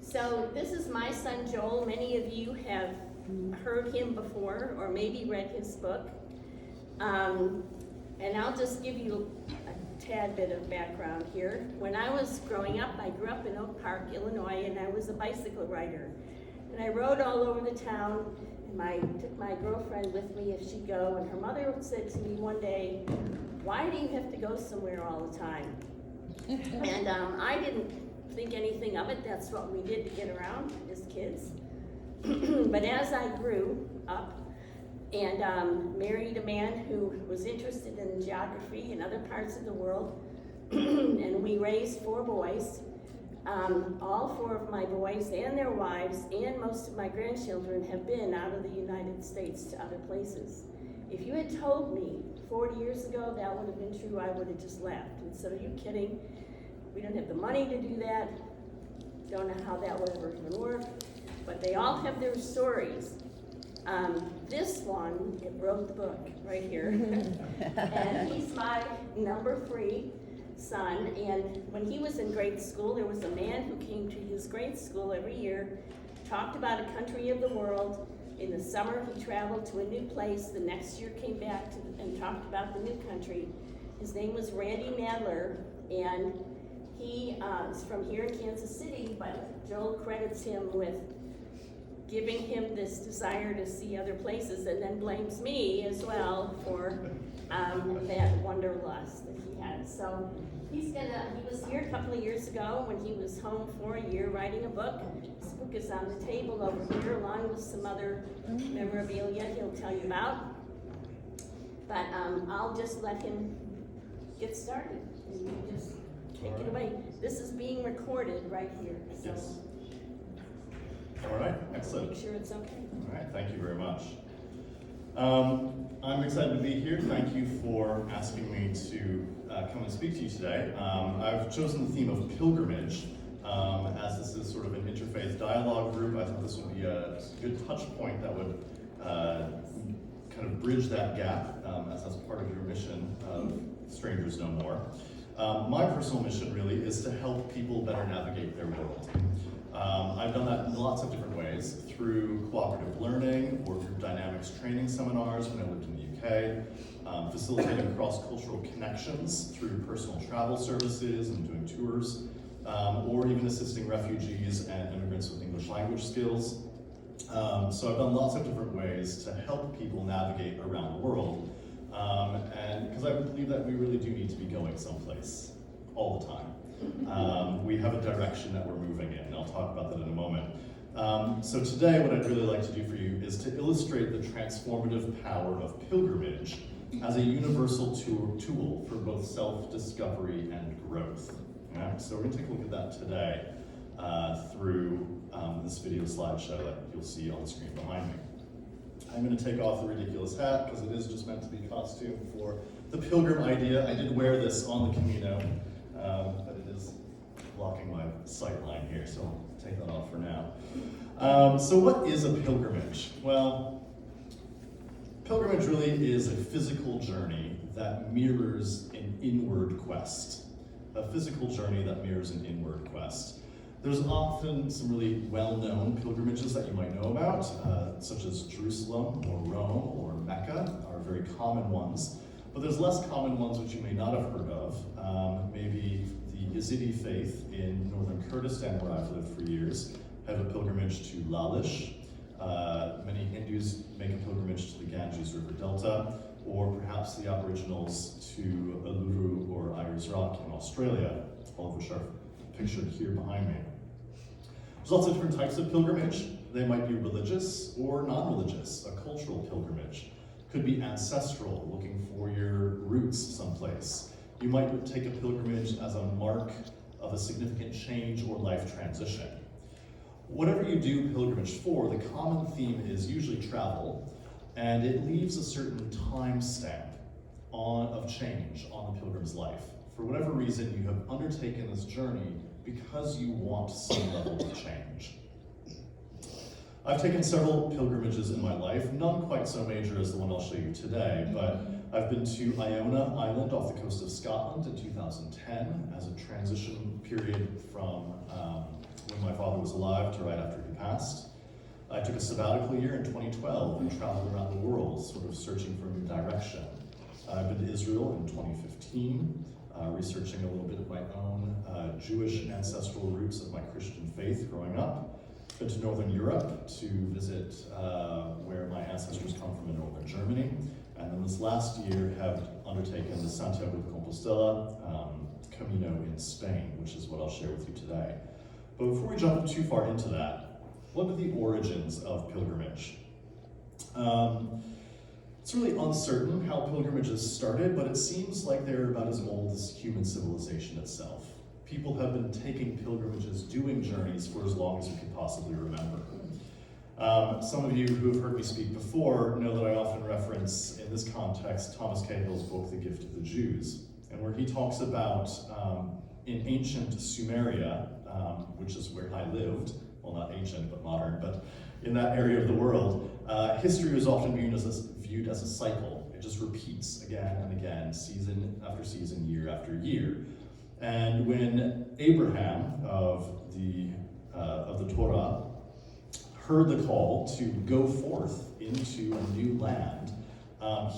So this is my son Joel. Many of you have heard him before or maybe read his book. And I'll just give you a tad bit of background here. When I was growing up, I grew up in Oak Park, Illinois, and I was a bicycle rider. And I rode all over the town, and I took my girlfriend with me if she'd go, and her mother said to me one day, "Why do you have to go somewhere all the time?" And I didn't think anything of it. That's what we did to get around as kids. But as I grew up and married a man who was interested in geography and other parts of the world, and we raised 4 boys, all 4 of my boys and their wives and most of my grandchildren have been out of the United States to other places. If you had told me 40 years ago that would have been true, I would have just laughed and said, "Are you kidding? We don't have the money to do that. Don't know how that would ever even work." But they all have their stories. This one, it wrote the book right here. And he's my number 3 son. And when he was in grade school, there was a man who came to his grade school every year, talked about a country of the world. In the summer, he traveled to a new place. The next year came back and talked about the new country. His name was Randy Nadler, and he is from here in Kansas City, but Joel credits him with giving him this desire to see other places, and then blames me as well for that wanderlust that he had. So he was here a couple of years ago when he was home for a year writing a book. This book is on the table over here along with some other memorabilia he'll tell you about. But I'll just let him get started, and you just take it away. This is being recorded right here. So. Yes. All right, excellent. Make sure it's okay. All right, thank you very much. I'm excited to be here. Thank you for asking me to come and speak to you today. I've chosen the theme of pilgrimage. As this is sort of an interfaith dialogue group, I thought this would be a good touch point that would kind of bridge that gap as that's part of your mission of Strangers No More. My personal mission really is to help people better navigate their world. I've done that in lots of different ways, through cooperative learning or through dynamics training seminars when I lived in the UK, facilitating cross-cultural connections through personal travel services and doing tours, or even assisting refugees and immigrants with English language skills. So I've done lots of different ways to help people navigate around the world, and because I believe that we really do need to be going someplace all the time. We have a direction that we're moving in, and I'll talk about that in a moment. So today, what I'd really like to do for you is to illustrate the transformative power of pilgrimage as a universal tool for both self-discovery and growth. Yeah? So we're going to take a look at that today through this video slideshow that you'll see on the screen behind me. I'm going to take off the ridiculous hat because it is just meant to be a costume for the pilgrim idea. I did wear this on the Camino, but it is blocking my sight line here, so I'll take that off for now. So what is a pilgrimage? Well, pilgrimage really is a physical journey that mirrors an inward quest. A physical journey that mirrors an inward quest. There's often some really well-known pilgrimages that you might know about, such as Jerusalem or Rome or Mecca are very common ones. But there's less common ones which you may not have heard of. Maybe the Yazidi faith in northern Kurdistan, where I've lived for years, have a pilgrimage to Lalish. Many Hindus make a pilgrimage to the Ganges River Delta, or perhaps the Aboriginals to Uluru or Ayers Rock in Australia, all of which are pictured here behind me. There's lots of different types of pilgrimage. They might be religious or non-religious. A cultural pilgrimage could be ancestral, looking for your roots someplace. You might take a pilgrimage as a mark of a significant change or life transition. Whatever you do pilgrimage for, the common theme is usually travel, and it leaves a certain time stamp of change on the pilgrim's life. For whatever reason, you have undertaken this journey because you want some level of change. I've taken several pilgrimages in my life, none quite so major as the one I'll show you today, but I've been to Iona Island off the coast of Scotland in 2010 as a transition period from father was alive to right after he passed. I took a sabbatical year in 2012 and traveled around the world, sort of searching for a new direction. I've been to Israel in 2015, researching a little bit of my own Jewish ancestral roots of my Christian faith growing up. Been to Northern Europe to visit where my ancestors come from in Northern Germany. And then this last year have undertaken the Santiago de Compostela Camino in Spain, which is what I'll share with you today. But before we jump too far into that, what are the origins of pilgrimage? It's really uncertain how pilgrimages started, but it seems like they're about as old as human civilization itself. People have been taking pilgrimages, doing journeys for as long as you can possibly remember. Some of you who have heard me speak before know that I often reference, in this context, Thomas Cahill's book, The Gift of the Jews, and where he talks about, in ancient Sumeria, which is where I lived, well, not ancient, but modern, but in that area of the world, history was often viewed as a cycle. It just repeats again and again, season after season, year after year. And when Abraham of the Torah heard the call to go forth into a new land,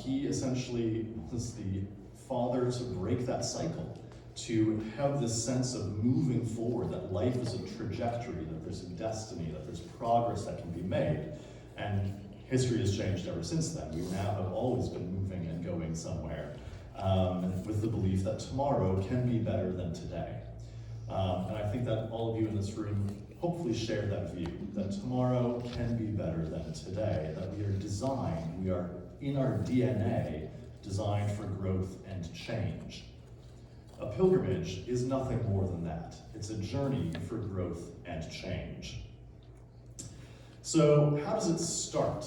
he essentially was the father to break that cycle, to have this sense of moving forward, that life is a trajectory, that there's a destiny, that there's progress that can be made. And history has changed ever since then. We now have always been moving and going somewhere, with the belief that tomorrow can be better than today. And I think that all of you in this room hopefully share that view, that tomorrow can be better than today, that we are designed, we are in our DNA, designed for growth and change. A pilgrimage is nothing more than that. It's a journey for growth and change. So how does it start?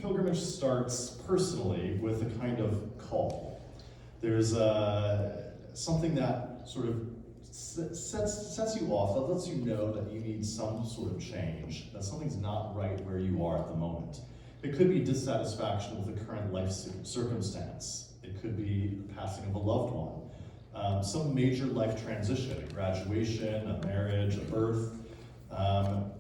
Pilgrimage starts personally with a kind of call. There's something that sort of sets you off, that lets you know that you need some sort of change, that something's not right where you are at the moment. It could be dissatisfaction with the current life circumstance. It could be the passing of a loved one, some major life transition, a graduation, a marriage, a birth.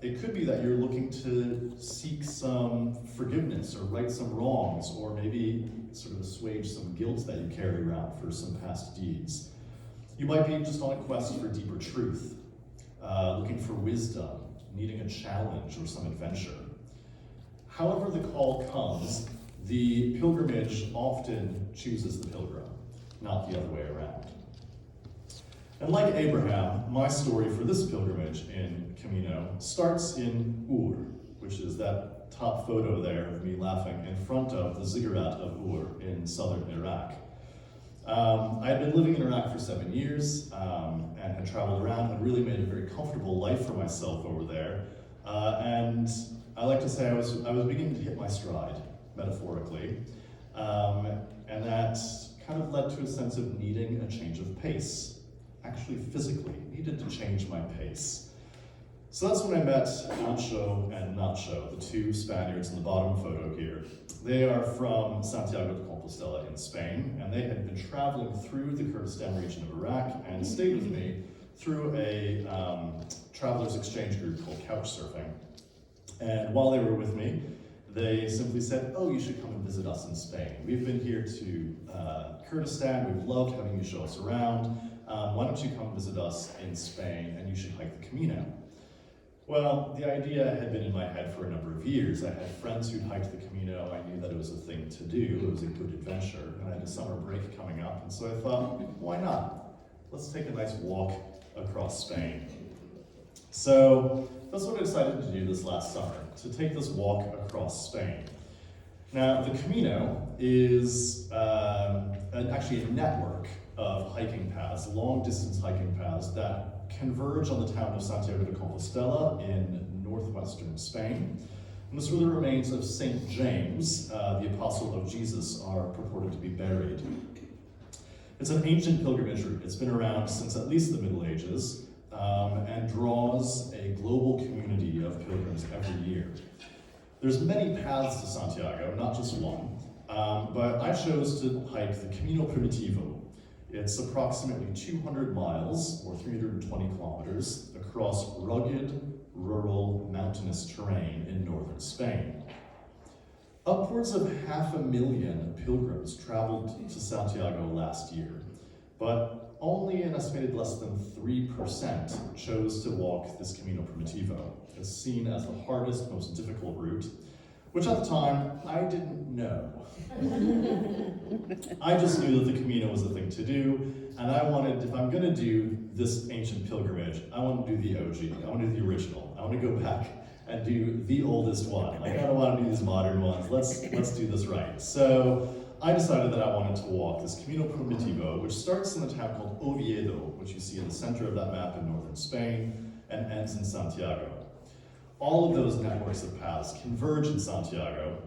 It could be that you're looking to seek some forgiveness or right some wrongs, or maybe sort of assuage some guilt that you carry around for some past deeds. You might be just on a quest for deeper truth, looking for wisdom, needing a challenge or some adventure. However the call comes, the pilgrimage often chooses the pilgrim, not the other way around. And like Abraham, my story for this pilgrimage in Camino starts in Ur, which is that top photo there of me laughing in front of the ziggurat of Ur in southern Iraq. I had been living in Iraq for 7 years and had traveled around and really made a very comfortable life for myself over there. And I like to say I was beginning to hit my stride, metaphorically. And that kind of led to a sense of needing a change of pace. Actually, physically, needed to change my pace. So that's when I met Ancho and Nacho, the two Spaniards in the bottom photo here. They are from Santiago de Compostela in Spain, and they had been traveling through the Kurdistan region of Iraq and stayed with me through a travelers exchange group called Couchsurfing. And while they were with me, they simply said, "Oh, you should come and visit us in Spain. We've been here to Kurdistan, we've loved having you show us around. Why don't you come visit us in Spain, and you should hike the Camino." Well, the idea had been in my head for a number of years. I had friends who'd hiked the Camino. I knew that it was a thing to do. It was a good adventure. And I had a summer break coming up, and so I thought, why not? Let's take a nice walk across Spain. So that's what I decided to do this last summer, to take this walk across Spain. Now, the Camino is actually a network of hiking paths, long-distance hiking paths that converge on the town of Santiago de Compostela in northwestern Spain. And this is where the remains of St. James, the apostle of Jesus, are purported to be buried. It's an ancient pilgrimage route. It's been around since at least the Middle Ages, and draws a global community of pilgrims every year. There's many paths to Santiago, not just one, but I chose to hike the Camino Primitivo. It's approximately 200 miles, or 320 kilometers, across rugged, rural, mountainous terrain in northern Spain. Upwards of 500,000 pilgrims traveled to Santiago last year, but only an estimated less than 3% chose to walk this Camino Primitivo. It's seen as the hardest, most difficult route, which at the time, I didn't know. I just knew that the Camino was the thing to do, and I wanted, if I'm gonna do this ancient pilgrimage, I want to do the OG, I want to do the original, I want to go back and do the oldest one. Like, I don't want to do these modern ones, let's do this right. So I decided that I wanted to walk this Camino Primitivo, which starts in a town called Oviedo, which you see in the center of that map in northern Spain, and ends in Santiago. All of those networks of paths converge in Santiago,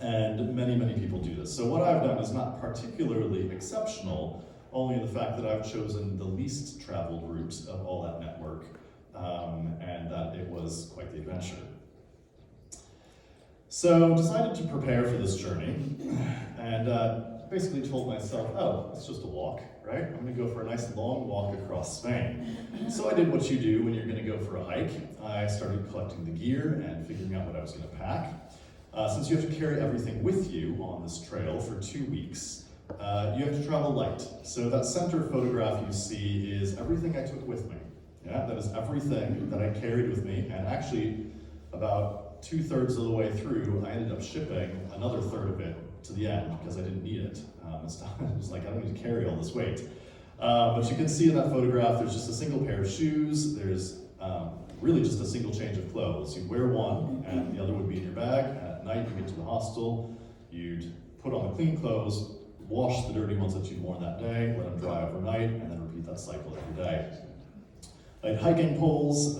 and many, many people do this. So what I've done is not particularly exceptional, only in the fact that I've chosen the least traveled route of all that network, and that it was quite the adventure. So decided to prepare for this journey, and basically told myself, oh, it's just a walk, right? I'm gonna go for a nice long walk across Spain. So I did what you do when you're gonna go for a hike. I started collecting the gear and figuring out what I was gonna pack. Since you have to carry everything with you on this trail for 2 weeks, you have to travel light. So that center photograph you see is everything I took with me. Yeah, that is everything that I carried with me, and actually about 2/3 of the way through, I ended up shipping another third of it to the end because I didn't need it. It was like, I don't need to carry all this weight. But you can see in that photograph, there's just a single pair of shoes. There's really just a single change of clothes. You'd wear one, and the other would be in your bag. And at night, you get to the hostel, you'd put on the clean clothes, wash the dirty ones that you'd worn that day, let them dry overnight, and then repeat that cycle every day. I had hiking poles,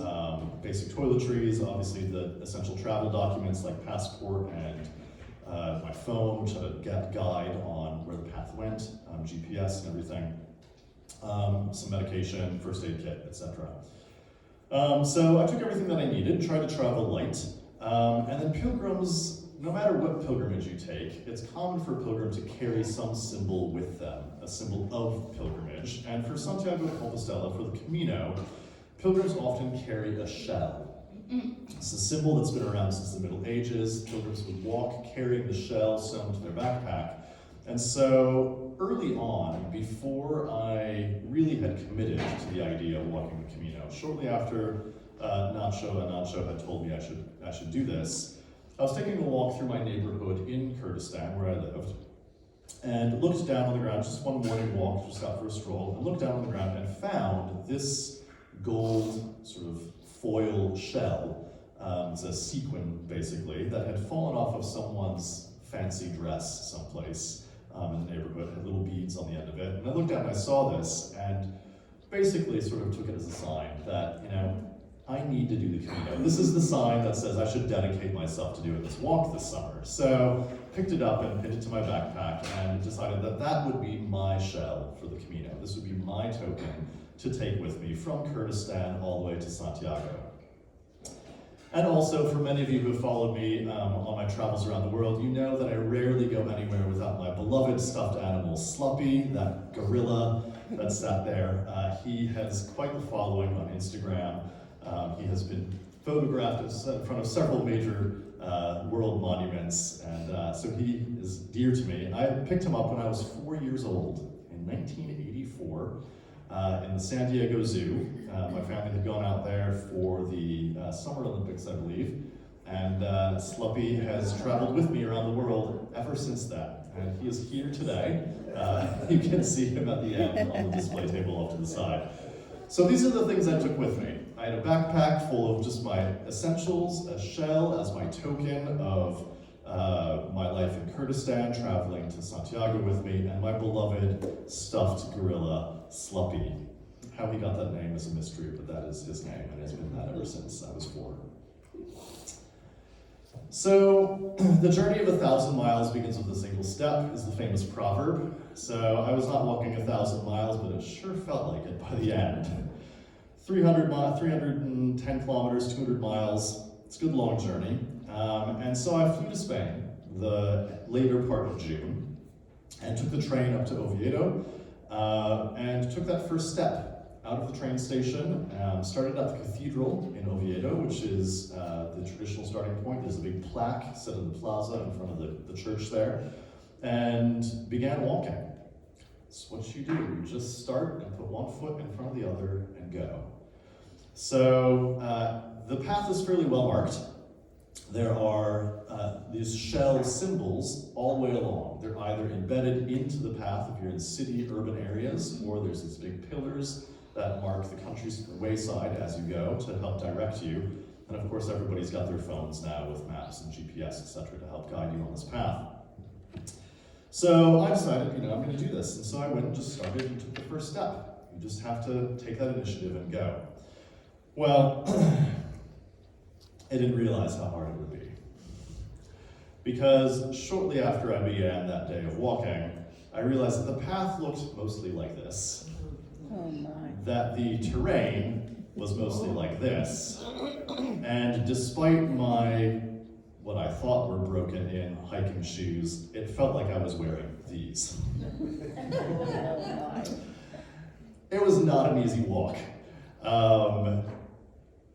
basic toiletries, obviously the essential travel documents like passport and my phone, which had a guide on where the path went, GPS and everything, some medication, first aid kit, etc. So I took everything that I needed, tried to travel light, and then pilgrims, no matter what pilgrimage you take, it's common for a pilgrim to carry some symbol with them, a symbol of pilgrimage. And for Santiago de Compostela, for the Camino, pilgrims often carry a shell. It's a symbol that's been around since the Middle Ages. Pilgrims would walk carrying the shell sewn to their backpack. And so early on, before I really had committed to the idea of walking the Camino, shortly after Nacho had told me I should do this, I was taking a walk through my neighborhood in Kurdistan, where I lived, and looked down on the ground, just one morning walk, just out for a stroll, and looked down on the ground and found this gold sort of foil shell. It's a sequin, basically, that had fallen off of someone's fancy dress someplace in the neighborhood. It had little beads on the end of it. And I looked down and I saw this, and basically sort of took it as a sign that, I need to do the Camino. This is the sign that says I should dedicate myself to doing this walk this summer. So picked it up and pinned it to my backpack and decided that that would be my shell for the Camino. This would be my token to take with me from Kurdistan all the way to Santiago. And also, for many of you who have followed me on my travels around the world, you know that I rarely go anywhere without my beloved stuffed animal, Sluppy, that gorilla that sat there. He has quite the following on Instagram. He has been photographed in front of several major world monuments, and so he is dear to me. I picked him up when I was 4 years old in 1984 in the San Diego Zoo. My family had gone out there for the Summer Olympics, I believe, and Sluppy has traveled with me around the world ever since that, and he is here today. You can see him at the end on the display table off to the side. So these are the things I took with me. I had a backpack full of just my essentials, a shell as my token of my life in Kurdistan, traveling to Santiago with me, and my beloved stuffed gorilla, Sluppy. How he got that name is a mystery, but that is his name, and has been that ever since I was 4. So, the journey of 1,000 miles begins with a single step, is the famous proverb. So, I was not walking 1,000 miles, but it sure felt like it by the end. 310 kilometers, 200 miles, it's a good long journey. And so I flew to Spain the later part of June, and took the train up to Oviedo, and took that first step out of the train station, started at the cathedral in Oviedo, which is the traditional starting point. There's a big plaque set in the plaza in front of the church there, and began walking. It's what you do. You just start and put one foot in front of the other and go. So the path is fairly well marked. There are these shell symbols all the way along. They're either embedded into the path if you're in city, urban areas, or there's these big pillars that mark the country's wayside as you go to help direct you. And of course, everybody's got their phones now with maps and GPS, etc., to help guide you on this path. So I decided, I'm going to do this. And so I went and just started and took the first step. You just have to take that initiative and go. Well, I didn't realize how hard it would be. Because shortly after I began that day of walking, I realized that the path looked mostly like this. Oh my. That the terrain was mostly like this. And despite my, what I thought were broken in hiking shoes, it felt like I was wearing these. Oh my. It was not an easy walk.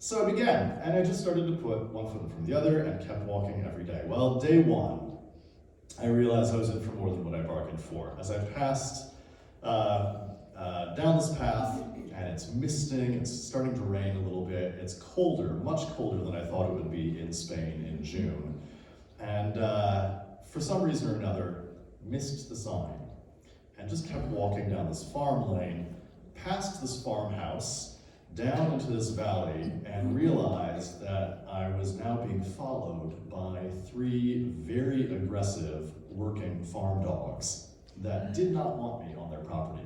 So I began, and I just started to put one foot in front of the other and kept walking every day. Well, day one, I realized I was in for more than what I bargained for. As I passed down this path, and it's misting, it's starting to rain a little bit, it's colder, much colder than I thought it would be in Spain in June. And for some reason or another, missed the sign, and just kept walking down this farm lane, past this farmhouse, down into this valley, and realized that I was now being followed by 3 very aggressive working farm dogs that did not want me on their property.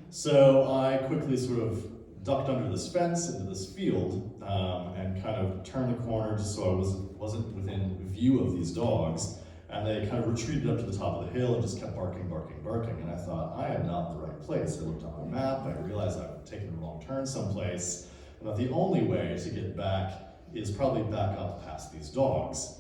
So I quickly sort of ducked under this fence into this field and kind of turned the corner just so I wasn't within view of these dogs. And they kind of retreated up to the top of the hill and just kept barking, barking, barking. And I thought, I am not in the right place. I looked on my map, I realized I've taken the wrong turn someplace, and that the only way to get back is probably back up past these dogs.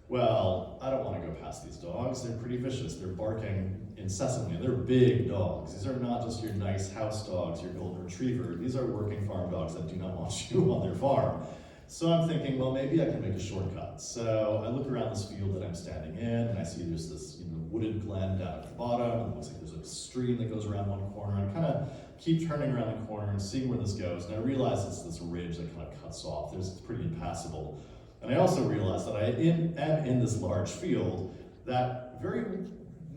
Well, I don't want to go past these dogs. They're pretty vicious. They're barking incessantly. They're big dogs. These are not just your nice house dogs, your golden retriever. These are working farm dogs that do not want you on their farm. So I'm thinking, well, maybe I can make a shortcut. So I look around this field that I'm standing in, and I see there's this wooded glen down at the bottom. It looks like there's a stream that goes around one corner. And I kind of keep turning around the corner and seeing where this goes. And I realize it's this ridge that kind of cuts off. It's pretty impassable. And I also realize that I am in this large field that very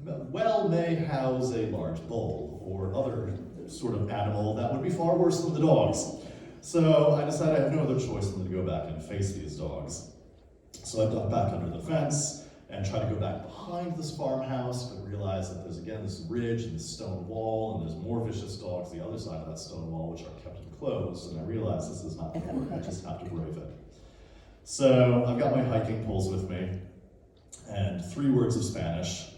well may house a large bull or other sort of animal that would be far worse than the dogs. So I decided I have no other choice than to go back and face these dogs. So I ducked back under the fence and tried to go back behind this farmhouse, but realized that there's again this ridge and this stone wall, and there's more vicious dogs the other side of that stone wall, which are kept enclosed, and I realized this is not going to work. I just have to brave it. So I've got my hiking poles with me, and 3 words of Spanish,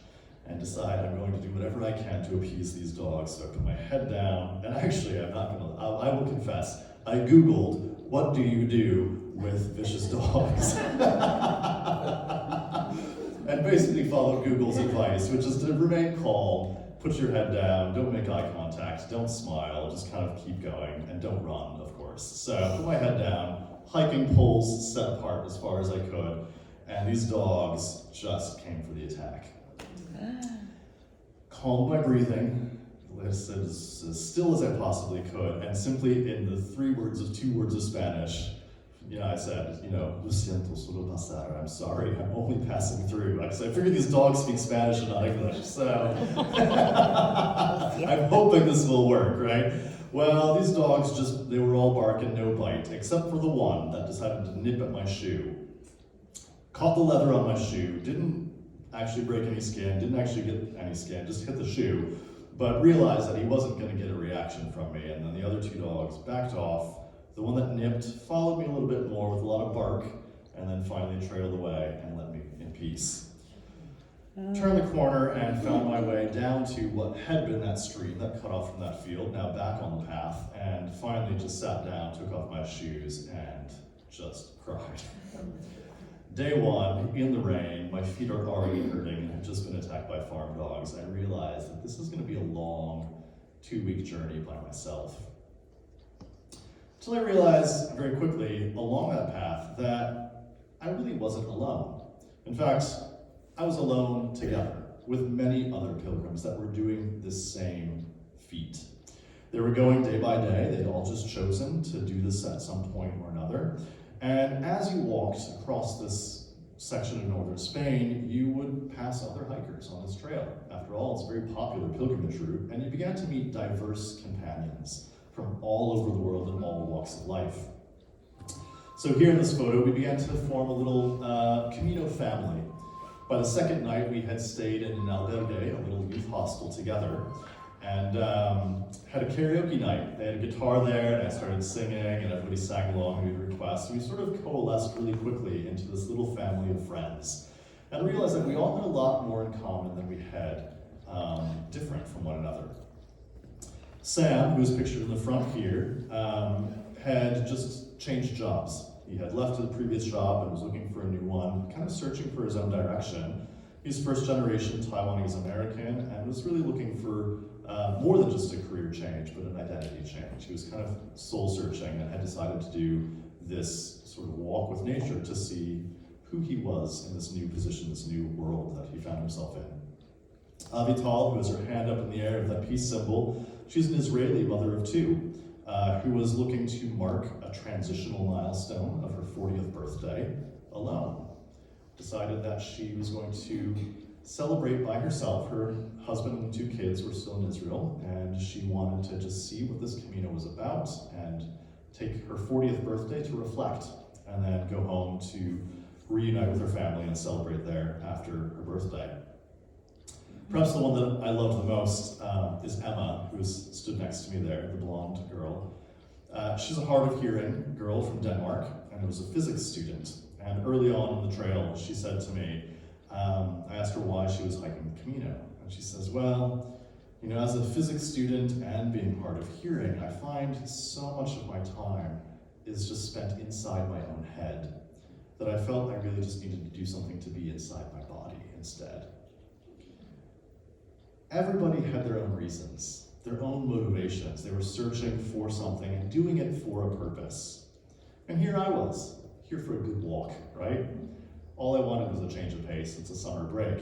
and decide I'm going to do whatever I can to appease these dogs. So I put my head down, and actually I will confess, I Googled, what do you do with vicious dogs? And basically followed Google's advice, which is to remain calm, put your head down, don't make eye contact, don't smile, just kind of keep going, and don't run, of course. So I put my head down, hiking poles set apart as far as I could, and these dogs just came for the attack. Calmed my breathing, as still as I possibly could, and simply in the 2 words of Spanish, I said, lo siento, solo pasar, I'm sorry, I'm only passing through. Because I figured these dogs speak Spanish and not English, so I'm hoping this will work, right? Well, these dogs they were all bark and no bite, except for the one that decided to nip at my shoe. Caught the leather on my shoe, didn't actually break any skin, didn't actually get any skin, just hit the shoe, but realized that he wasn't going to get a reaction from me, and then the other 2 dogs backed off. The one that nipped followed me a little bit more with a lot of bark, and then finally trailed away and let me in peace. Turned the corner and found my way down to what had been that stream that cut off from that field, now back on the path, and finally just sat down, took off my shoes, and just cried. Day 1, in the rain, my feet are already hurting and have just been attacked by farm dogs. I realized that this is going to be a long 2-week journey by myself. Until I realized very quickly along that path that I really wasn't alone. In fact, I was alone together with many other pilgrims that were doing this same feat. They were going day by day. They'd all just chosen to do this at some point or another. And as you walked across this section of northern Spain, you would pass other hikers on this trail. After all, it's a very popular pilgrimage route, and you began to meet diverse companions from all over the world and all walks of life. So here in this photo, we began to form a little Camino family. By the second night, we had stayed in an albergue, a little youth hostel together, and had a karaoke night. They had a guitar there, and I started singing, and everybody sang along and we requests. We sort of coalesced really quickly into this little family of friends, and realized that we all had a lot more in common than we had different from one another. Sam, who's pictured in the front here, had just changed jobs. He had left his previous job and was looking for a new one, kind of searching for his own direction. He's first generation Taiwanese American and was really looking for more than just a career change, but an identity change. He was kind of soul searching and had decided to do this sort of walk with nature to see who he was in this new position, this new world that he found himself in. Avital, who has her hand up in the air with that peace symbol, she's an Israeli mother of two, who was looking to mark a transitional milestone of her 40th birthday alone. Decided that she was going to celebrate by herself. Her husband and 2 kids were still in Israel, and she wanted to just see what this Camino was about and take her 40th birthday to reflect, and then go home to reunite with her family and celebrate there after her birthday. Perhaps the one that I loved the most is Emma, who stood next to me there, the blonde girl. She's a hard of hearing girl from Denmark, and was a physics student. And early on in the trail, she said to me, I asked her why she was hiking the Camino. And she says, well, you know, as a physics student and being hard of hearing, I find so much of my time is just spent inside my own head, that I felt I really just needed to do something to be inside my body instead. Everybody had their own reasons, their own motivations. They were searching for something and doing it for a purpose. And here I was, here for a good walk, right? All I wanted was a change of pace. It's a summer break.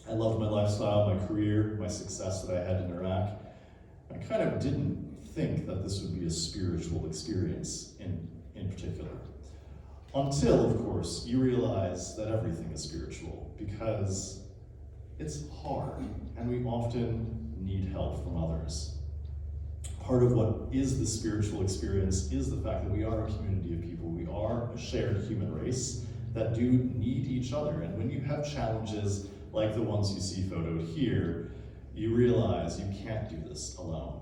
I loved my lifestyle, my career, my success that I had in Iraq. I kind of didn't think that this would be a spiritual experience in particular. Until, of course, you realize that everything is spiritual, because it's hard, and we often need help from others. Part of what is the spiritual experience is the fact that we are a community of people. We are a shared human race that do need each other. And when you have challenges like the ones you see photoed here, you realize you can't do this alone.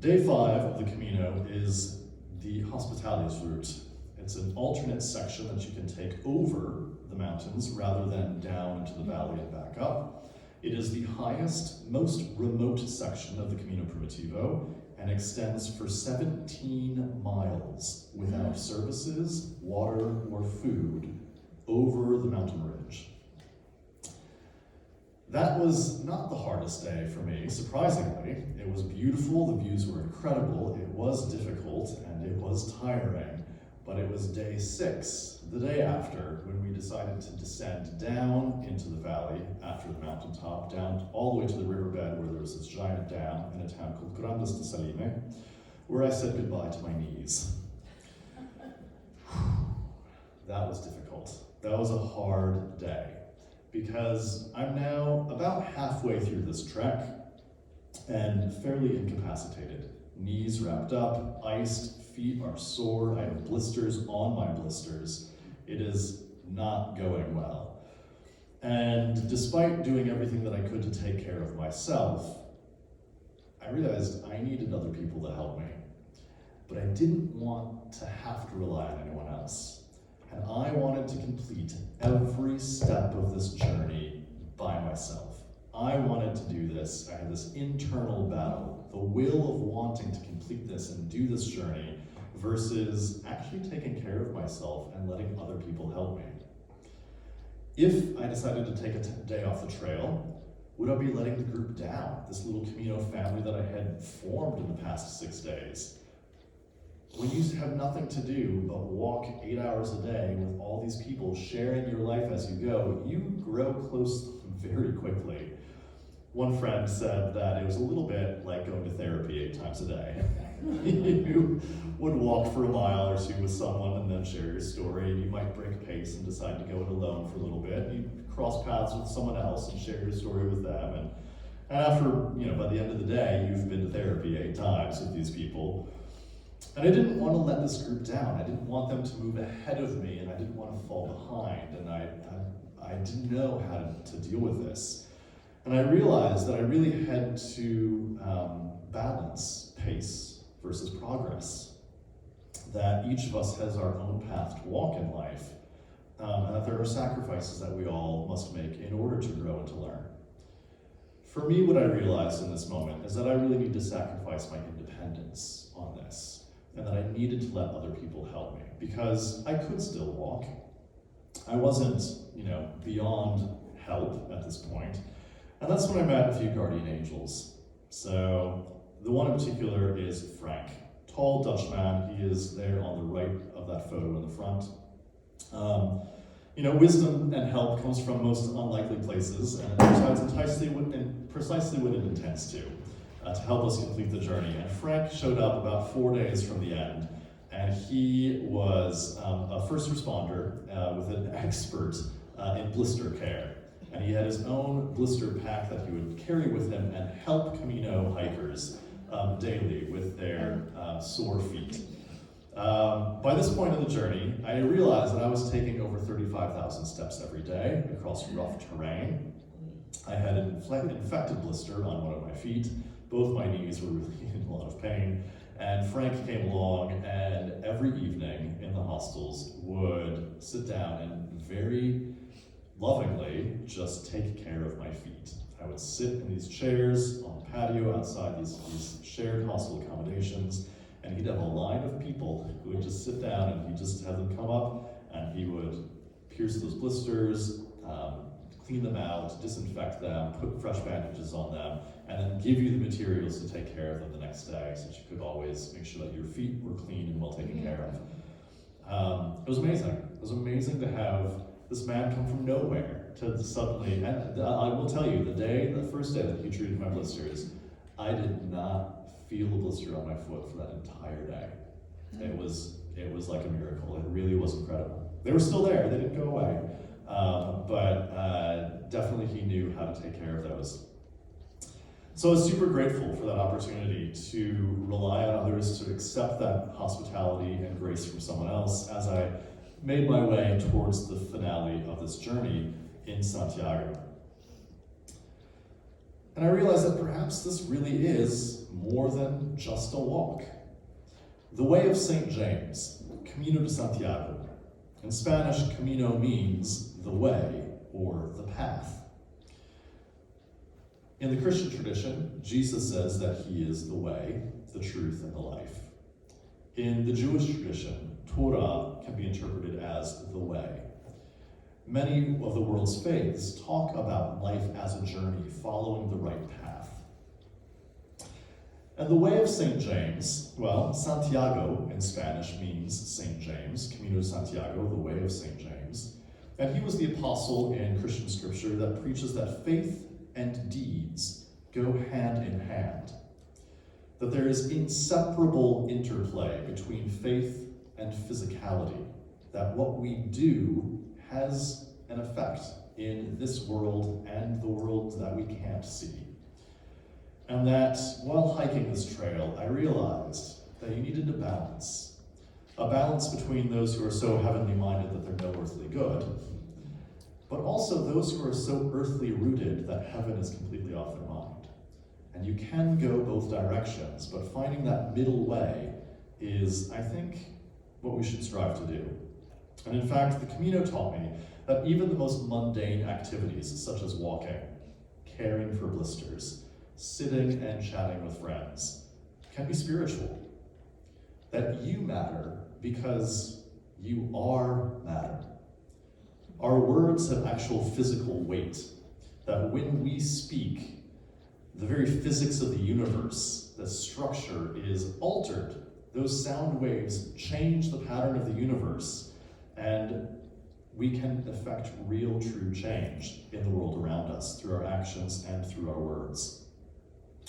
Day 5 of the Camino is the Hospitales route. It's an alternate section that you can take over the mountains rather than down into the valley and back up. It is the highest, most remote section of the Camino Primitivo and extends for 17 miles without services, water, or food over the mountain ridge. That was not the hardest day for me, surprisingly. It was beautiful, the views were incredible, it was difficult, and it was tiring. But it was day 6, the day after, when we decided to descend down into the valley after the mountaintop, down all the way to the riverbed where there was this giant dam in a town called Grandes de Salime, where I said goodbye to my knees. That was difficult. That was a hard day, because I'm now about halfway through this trek and fairly incapacitated. Knees wrapped up, iced, feet are sore, I have blisters on my blisters. It is not going well. And despite doing everything that I could to take care of myself, I realized I needed other people to help me. But I didn't want to have to rely on anyone else. And I wanted to complete every step of this journey by myself. I wanted to do this. I had this internal battle, the will of wanting to complete this and do this journey versus actually taking care of myself and letting other people help me. If I decided to take a day off the trail, Would I be letting the group down, this little Camino family that I had formed in the past 6 days? When you have nothing to do but walk 8 hours a day with all these people sharing your life as you go, you grow close very quickly. One friend said that it was a little bit like going to therapy 8 times a day. You would walk for a mile or two with someone and then share your story, and you might break pace and decide to go it alone for a little bit. You'd cross paths with someone else and share your story with them. And after, by the end of the day, you've been to therapy 8 times with these people. And I didn't want to let this group down. I didn't want them to move ahead of me, and I didn't want to fall behind. And I didn't know how to deal with this. And I realized that I really had to balance pace versus progress. That each of us has our own path to walk in life, and that there are sacrifices that we all must make in order to grow and to learn. For me, what I realized in this moment is that I really need to sacrifice my independence on this, and that I needed to let other people help me, because I could still walk. I wasn't, beyond help at this point. And that's when I met a few guardian angels. So the one in particular is Frank, tall Dutch man. He is there on the right of that photo in the front. Wisdom and help comes from most unlikely places, and it resides precisely what it intends to help us complete the journey. And Frank showed up about 4 days from the end, and he was a first responder with an expert in blister care. And he had his own blister pack that he would carry with him and help Camino hikers daily with their sore feet. By this point in the journey, I realized that I was taking over 35,000 steps every day across rough terrain. I had an infected blister on one of my feet. Both my knees were really in a lot of pain. And Frank came along, and every evening in the hostels would sit down and very lovingly just take care of my feet. I would sit in these chairs on the patio outside these shared hostel accommodations, and he'd have a line of people who would just sit down, and he'd just have them come up, and he would pierce those blisters, clean them out, disinfect them, put fresh bandages on them, and then give you the materials to take care of them the next day, so that you could always make sure that your feet were clean and well taken care of. It was amazing. It was amazing to have this man come from nowhere to suddenly, and I will tell you, the first day that he treated my blisters, I did not feel a blister on my foot for that entire day. It was like a miracle. It really was incredible. They were still there, they didn't go away, but definitely he knew how to take care of those. So I was super grateful for that opportunity to rely on others, to accept that hospitality and grace from someone else as I made my way towards the finale of this journey in Santiago. And I realized that perhaps this really is more than just a walk. The Way of St. James, Camino de Santiago. In Spanish, Camino means the way or the path. In the Christian tradition, Jesus says that he is the way, the truth, and the life. In the Jewish tradition, Torah can be interpreted as the way. Many of the world's faiths talk about life as a journey, following the right path. And the Way of St. James, well, Santiago in Spanish means St. James, Camino de Santiago, the Way of St. James. And he was the apostle in Christian scripture that preaches that faith and deeds go hand in hand. That there is inseparable interplay between faith and physicality. That what we do has an effect in this world and the world that we can't see. And that while hiking this trail, I realized that you needed a balance. A balance between those who are so heavenly minded that they're no earthly good, but also those who are so earthly rooted that heaven is completely off their mind. And you can go both directions, but finding that middle way is, I think, what we should strive to do. And in fact, the Camino taught me that even the most mundane activities, such as walking, caring for blisters, sitting and chatting with friends, can be spiritual. That you matter because you are matter. Our words have actual physical weight. that when we speak, the very physics of the universe, the structure is altered. Those sound waves change the pattern of the universe, and we can effect real, true change in the world around us through our actions and through our words.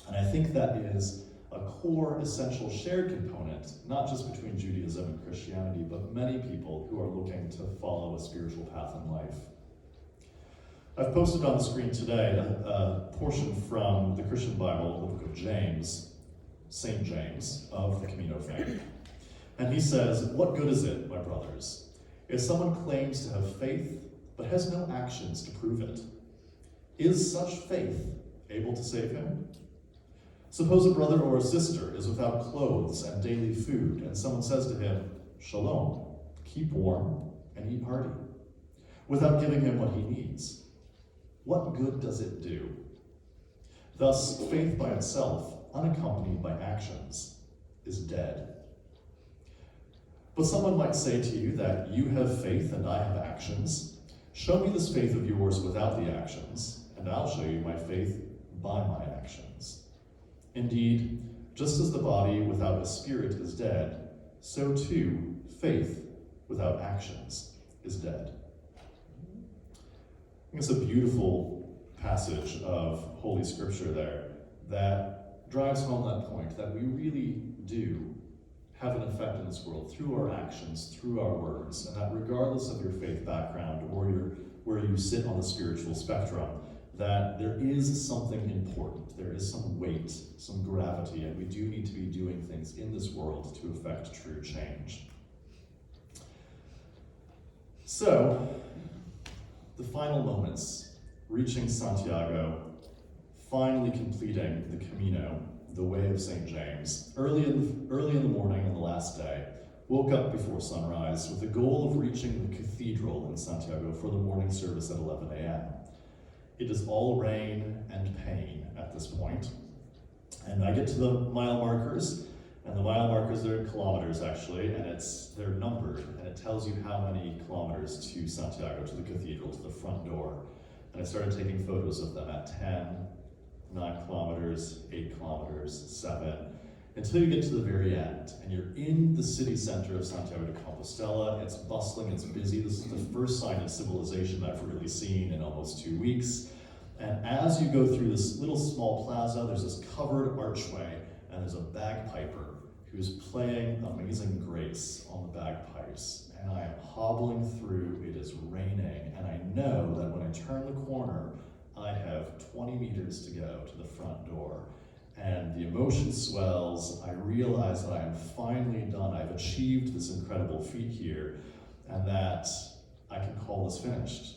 And I think that is a core, essential, shared component, not just between Judaism and Christianity, but many people who are looking to follow a spiritual path in life. I've posted on the screen today a portion from the Christian Bible, the book of James, St. James of the Camino faith. And he says, "What good is it, my brothers, if someone claims to have faith but has no actions to prove it? Is such faith able to save him? Suppose a brother or a sister is without clothes and daily food, and someone says to him, 'Shalom, keep warm and eat hearty,' without giving him what he needs. What good does it do? Thus, faith by itself, unaccompanied by actions, is dead. But someone might say to you that you have faith and I have actions. Show me this faith of yours without the actions, and I'll show you my faith by my actions. Indeed, just as the body without a spirit is dead, so too faith without actions is dead." I think it's a beautiful passage of Holy Scripture there that drives home that point, that we really do have an effect in this world through our actions, through our words, and that regardless of your faith background or where you sit on the spiritual spectrum, that there is something important, there is some weight, some gravity, and we do need to be doing things in this world to effect true change. So, the final moments, reaching Santiago, finally completing the Camino, the way of St. James, early in the morning on the last day, woke up before sunrise with the goal of reaching the cathedral in Santiago for the morning service at 11 a.m. It is all rain and pain at this point, and I get to the mile markers, and the mile markers are in kilometers actually, and they're numbered, and it tells you how many kilometers to Santiago, to the cathedral, to the front door. And I started taking photos of them at 10, 9 kilometers, 8 kilometers, 7, until you get to the very end, and you're in the city center of Santiago de Compostela. It's bustling, it's busy. This is the first sign of civilization I've really seen in almost 2 weeks. And as you go through this little small plaza, there's this covered archway, and there's a bagpiper who's playing Amazing Grace on the bagpipes. And I am hobbling through, it is raining, and I know that when I turn the corner, I have 20 meters to go to the front door. And the emotion swells. I realize that I am finally done. I've achieved this incredible feat here, and that I can call this finished.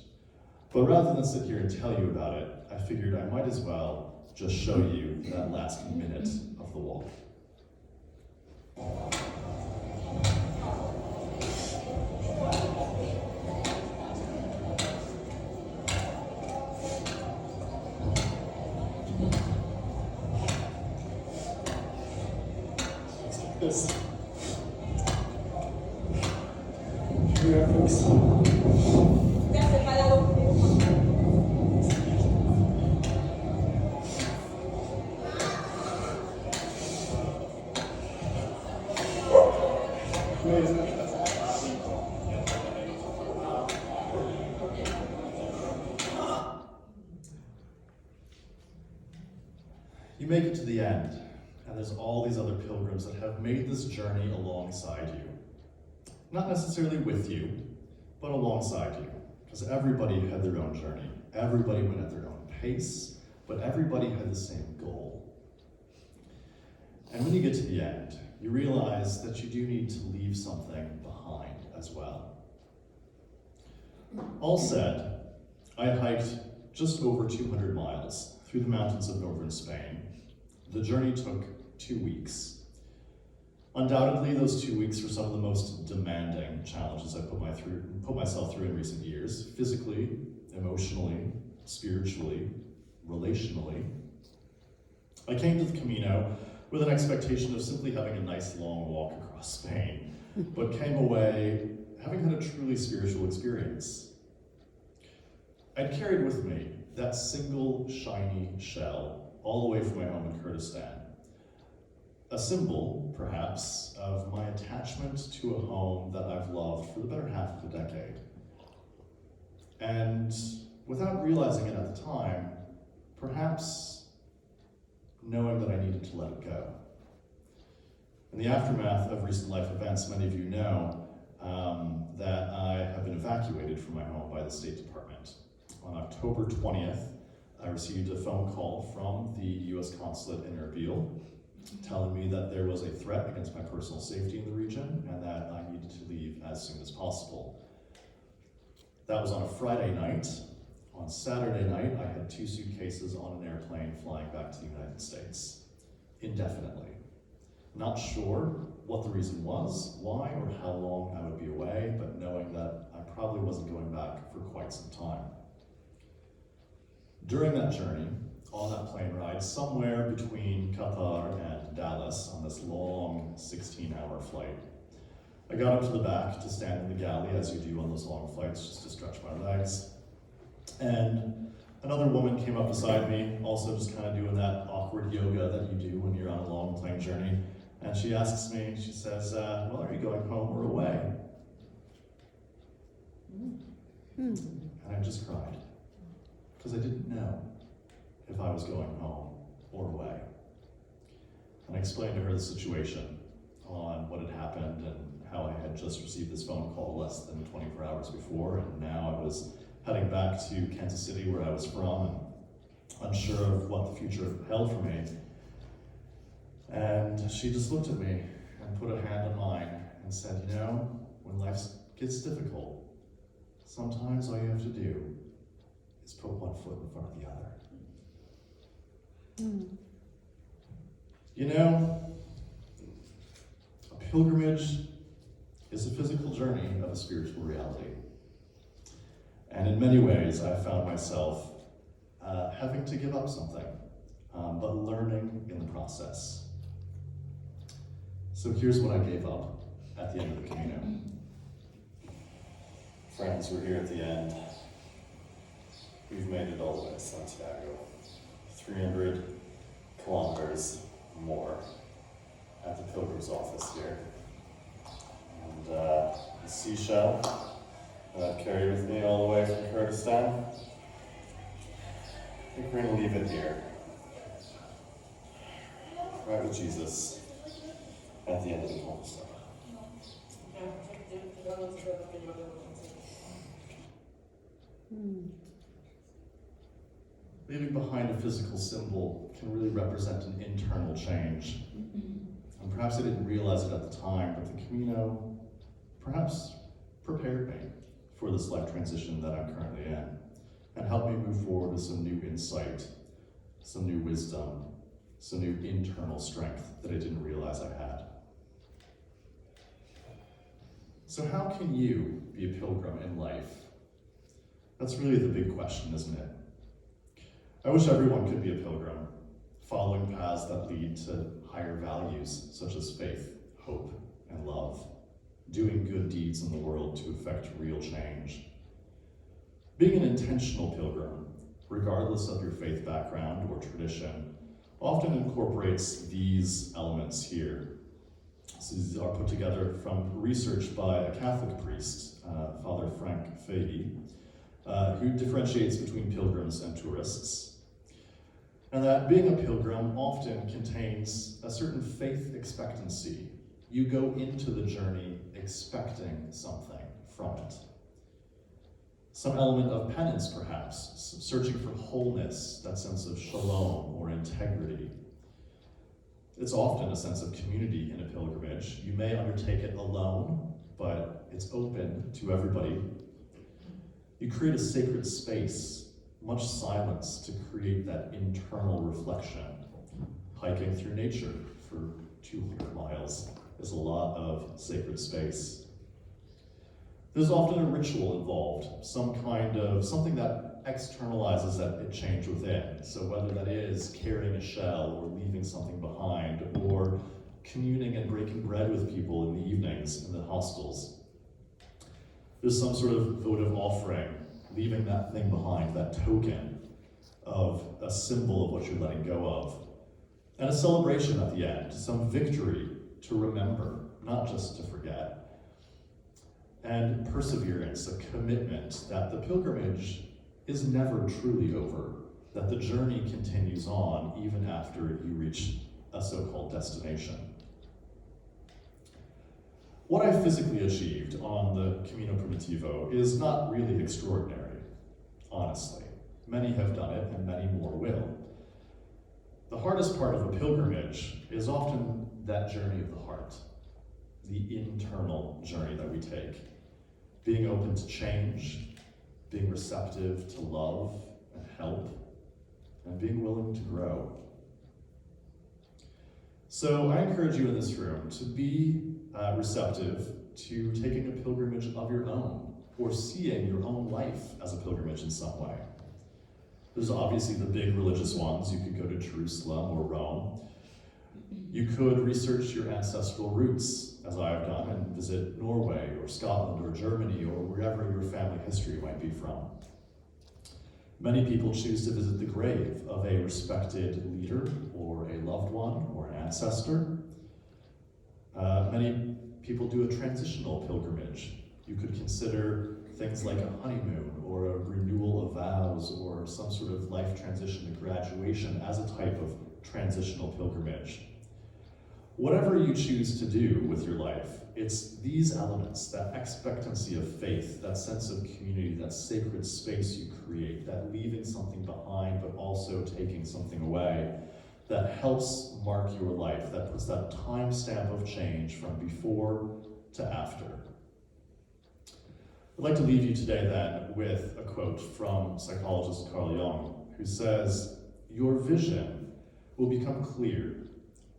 But rather than sit here and tell you about it, I figured I might as well just show you that last minute of the walk. This. Yeah, folks. You make it to the end, and there's all these other pilgrims that have made this journey alongside you. Not necessarily with you, but alongside you, because everybody had their own journey. Everybody went at their own pace, but everybody had the same goal. And when you get to the end, you realize that you do need to leave something behind as well. All said, I hiked just over 200 miles through the mountains of northern Spain. The journey took 2 weeks. Undoubtedly, those 2 weeks were some of the most demanding challenges I put myself through in recent years, physically, emotionally, spiritually, relationally. I came to the Camino with an expectation of simply having a nice long walk across Spain, but came away having had a truly spiritual experience. I'd carried with me that single shiny shell all the way from my home in Kurdistan. A symbol, perhaps, of my attachment to a home that I've loved for the better half of a decade. And without realizing it at the time, perhaps knowing that I needed to let it go. In the aftermath of recent life events, many of you know that I have been evacuated from my home by the State Department. On October 20th, I received a phone call from the U.S. Consulate in Erbil telling me that there was a threat against my personal safety in the region and that I needed to leave as soon as possible. That was on a Friday night. On Saturday night, I had 2 suitcases on an airplane flying back to the United States, indefinitely. Not sure what the reason was, why, or how long I would be away, but knowing that I probably wasn't going back for quite some time. During that journey, on that plane ride, somewhere between Qatar and Dallas, on this long 16-hour flight, I got up to the back to stand in the galley, as you do on those long flights, just to stretch my legs. And another woman came up beside me, also just kind of doing that awkward yoga that you do when you're on a long plane journey. And she asks me, she says, well, are you going home or away? And I just cried, because I didn't know if I was going home or away. And I explained to her the situation on what had happened and how I had just received this phone call less than 24 hours before, and now I was heading back to Kansas City, where I was from, and unsure of what the future held for me. And she just looked at me and put a hand on mine and said, you know, when life gets difficult, sometimes all you have to do is put one foot in front of the other. You know, a pilgrimage is a physical journey of a spiritual reality. And in many ways, I found myself having to give up something, but learning in the process. So here's what I gave up at the end of the Camino. Friends, we're here at the end. We've made it all the way to Santiago. 300 kilometers more at the pilgrim's office here. And the seashell that I've carried with me all the way from Kurdistan, I think we're going to leave it here. Right with Jesus at the end of the homestead. Leaving behind a physical symbol can really represent an internal change. And perhaps I didn't realize it at the time, but the Camino perhaps prepared me for this life transition that I'm currently in, and helped me move forward with some new insight, some new wisdom, some new internal strength that I didn't realize I had. So how can you be a pilgrim in life? That's really the big question, isn't it? I wish everyone could be a pilgrim, following paths that lead to higher values such as faith, hope, and love, doing good deeds in the world to effect real change. Being an intentional pilgrim, regardless of your faith background or tradition, often incorporates these elements here. So these are put together from research by a Catholic priest, Father Frank Fahey, who differentiates between pilgrims and tourists. And that being a pilgrim often contains a certain faith expectancy. You go into the journey expecting something from it. Some element of penance, perhaps, searching for wholeness, that sense of shalom or integrity. It's often a sense of community in a pilgrimage. You may undertake it alone, but it's open to everybody. You create a sacred space, much silence to create that internal reflection. Hiking through nature for 200 miles is a lot of sacred space. There's often a ritual involved, something that externalizes that change within. So whether that is carrying a shell or leaving something behind, or communing and breaking bread with people in the evenings in the hostels. There's some sort of votive offering, leaving that thing behind, that token, of a symbol of what you're letting go of, and a celebration at the end, some victory to remember, not just to forget, and perseverance, a commitment that the pilgrimage is never truly over, that the journey continues on even after you reach a so-called destination. What I physically achieved on the Camino Primitivo is not really extraordinary, honestly. Many have done it, and many more will. The hardest part of a pilgrimage is often that journey of the heart, the internal journey that we take. Being open to change, being receptive to love and help, and being willing to grow. So I encourage you in this room to be receptive to taking a pilgrimage of your own, or seeing your own life as a pilgrimage in some way. There's obviously the big religious ones. You could go to Jerusalem or Rome. You could research your ancestral roots, as I have done, and visit Norway or Scotland or Germany or wherever your family history might be from. Many people choose to visit the grave of a respected leader or a loved one or an ancestor. Many people do a transitional pilgrimage. You could consider things like a honeymoon or a renewal of vows or some sort of life transition to graduation as a type of transitional pilgrimage. Whatever you choose to do with your life, it's these elements, that expectancy of faith, that sense of community, that sacred space you create, that leaving something behind but also taking something away, that helps mark your life, that puts that time stamp of change from before to after. I'd like to leave you today then with a quote from psychologist Carl Jung, who says, "Your vision will become clear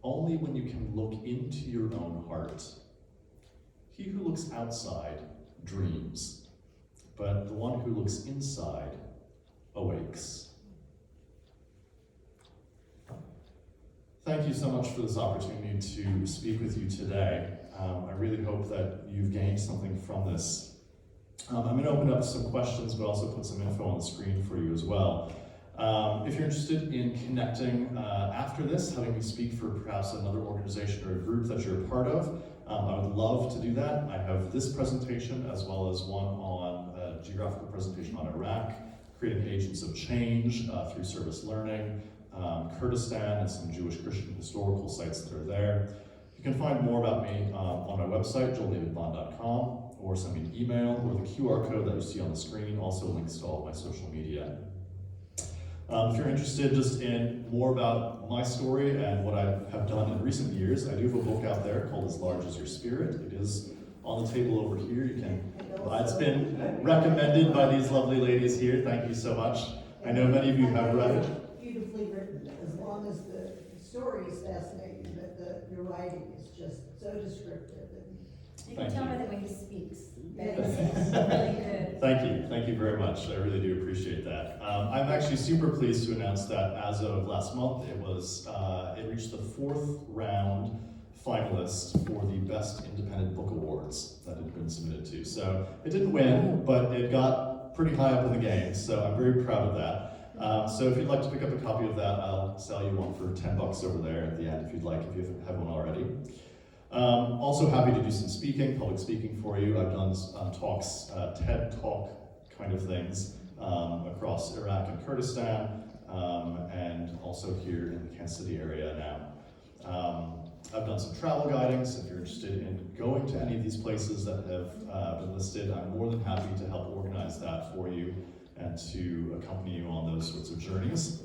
only when you can look into your own heart. He who looks outside dreams, but the one who looks inside awakes." Thank you so much for this opportunity to speak with you today. I really hope that you've gained something from this. I'm going to open up some questions, but also put some info on the screen for you as well. If you're interested in connecting after this, having me speak for perhaps another organization or a group that you're a part of, I would love to do that. I have this presentation as well as one on a geographical presentation on Iraq, creating agents of change through service learning, Kurdistan, and some Jewish Christian historical sites that are there. You can find more about me on my website, joeldavidbond.com, or send me an email, or the QR code that you see on the screen also links to all of my social media. If you're interested just in more about my story and what I have done in recent years, I do have a book out there called As Large as Your Spirit. It is on the table over here. You can. It's been recommended by these lovely ladies here. Thank you so much. I know many of you have read it. Beautifully written, as long as the story is fascinating, but the writing is just so descriptive. You can tell by the way he speaks. That Yes. it's really good. Thank you very much. I really do appreciate that. I'm actually super pleased to announce that as of last month, it reached the 4th round finalist for the Best Independent Book Awards that it had been submitted to. So it didn't win, but it got pretty high up in the game, so I'm very proud of that. So if you'd like to pick up a copy of that, I'll sell you one for $10 over there at the end if you'd like, if you have one already. Also happy to do some speaking, public speaking for you. I've done talks, TED Talk kind of things across Iraq and Kurdistan, and also here in the Kansas City area now. I've done some travel guiding, so if you're interested in going to any of these places that have been listed, I'm more than happy to help organize that for you and to accompany you on those sorts of journeys.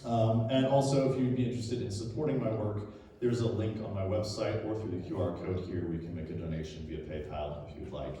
And also, if you'd be interested in supporting my work, there's a link on my website or through the QR code here where you can make a donation via PayPal if you'd like.